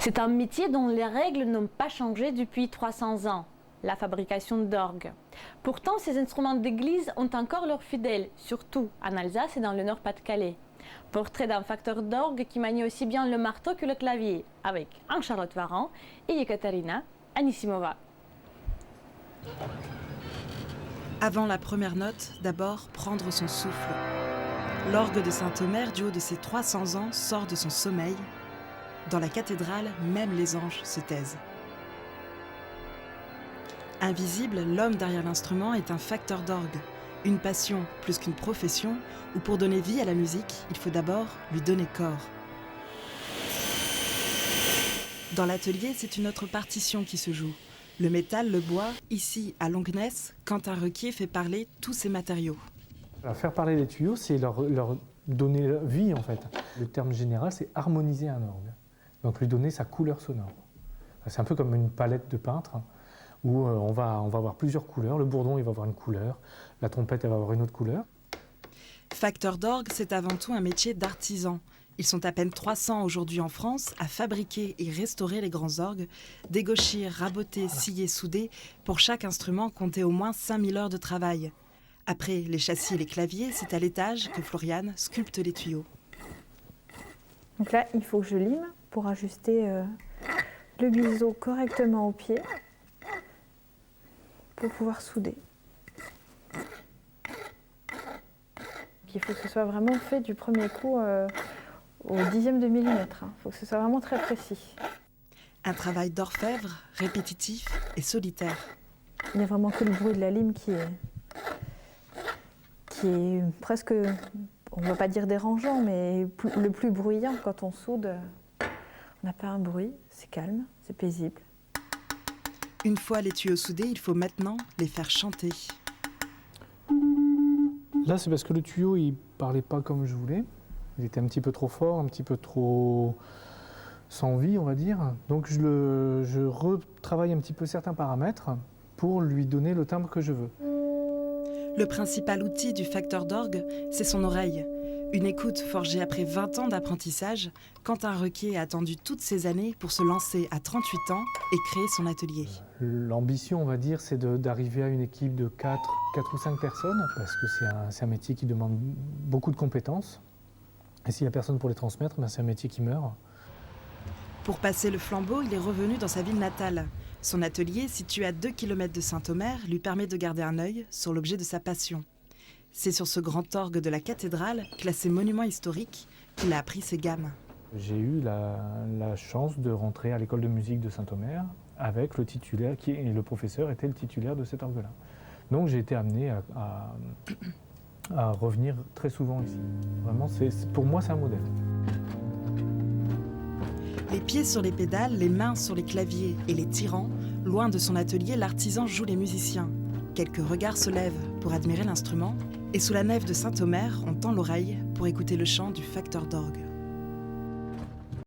C'est un métier dont les règles n'ont pas changé depuis 300 ans, la fabrication d'orgues. Pourtant, ces instruments d'église ont encore leurs fidèles, surtout en Alsace et dans le Nord-Pas-de-Calais. Portrait d'un facteur d'orgue qui manie aussi bien le marteau que le clavier, avec Anne-Charlotte Varan et Ekaterina Anisimova. Avant la première note, d'abord prendre son souffle. L'orgue de Saint-Omer, du haut de ses 300 ans, sort de son sommeil. Dans la cathédrale, même les anges se taisent. Invisible, l'homme derrière l'instrument est un facteur d'orgue. Une passion plus qu'une profession, où pour donner vie à la musique, il faut d'abord lui donner corps. Dans l'atelier, c'est une autre partition qui se joue. Le métal, le bois, ici à Longnes, Quentin Requier fait parler tous ces matériaux. Alors, faire parler les tuyaux, c'est leur donner vie en fait. Le terme général, c'est harmoniser un orgue. Donc lui donner sa couleur sonore. C'est un peu comme une palette de peintre où on va avoir plusieurs couleurs. Le bourdon, il va avoir une couleur. La trompette, elle va avoir une autre couleur. Facteur d'orgue, c'est avant tout un métier d'artisan. Ils sont à peine 300 aujourd'hui en France à fabriquer et restaurer les grands orgues, dégauchir, raboter, scier, souder. Pour chaque instrument, compter au moins 5000 heures de travail. Après les châssis et les claviers, c'est à l'étage que Floriane sculpte les tuyaux. Donc là, il faut que je lime pour ajuster le biseau correctement au pied pour pouvoir souder. Il faut que ce soit vraiment fait du premier coup au dixième de millimètre. Il faut que ce soit vraiment très précis. Un travail d'orfèvre, répétitif et solitaire. Il n'y a vraiment que le bruit de la lime qui est presque, on ne va pas dire dérangeant, mais le plus bruyant quand on soude. On n'a pas un bruit, c'est calme, c'est paisible. Une fois les tuyaux soudés, il faut maintenant les faire chanter. Là, c'est parce que le tuyau, il parlait pas comme je voulais. Il était un petit peu trop fort, un petit peu trop sans vie, on va dire. Donc je retravaille un petit peu certains paramètres pour lui donner le timbre que je veux. Le principal outil du facteur d'orgue, c'est son oreille. Une écoute forgée après 20 ans d'apprentissage, Quentin Requier a attendu toutes ces années pour se lancer à 38 ans et créer son atelier. L'ambition, on va dire, c'est d'arriver à une équipe de 4 ou 5 personnes, parce que c'est un métier qui demande beaucoup de compétences. Et s'il n'y a personne pour les transmettre, c'est un métier qui meurt. Pour passer le flambeau, il est revenu dans sa ville natale. Son atelier, situé à 2 km de Saint-Omer, lui permet de garder un œil sur l'objet de sa passion. C'est sur ce grand orgue de la cathédrale, classé monument historique, qu'il a appris ses gammes. J'ai eu la chance de rentrer à l'école de musique de Saint-Omer avec le titulaire, et le professeur était le titulaire de cet orgue-là. Donc j'ai été amené à revenir très souvent ici. Vraiment, pour moi, c'est un modèle. Les pieds sur les pédales, les mains sur les claviers et les tirants, loin de son atelier, l'artisan joue les musiciens. Quelques regards se lèvent pour admirer l'instrument, et sous la nef de Saint-Omer, on tend l'oreille pour écouter le chant du facteur d'orgue.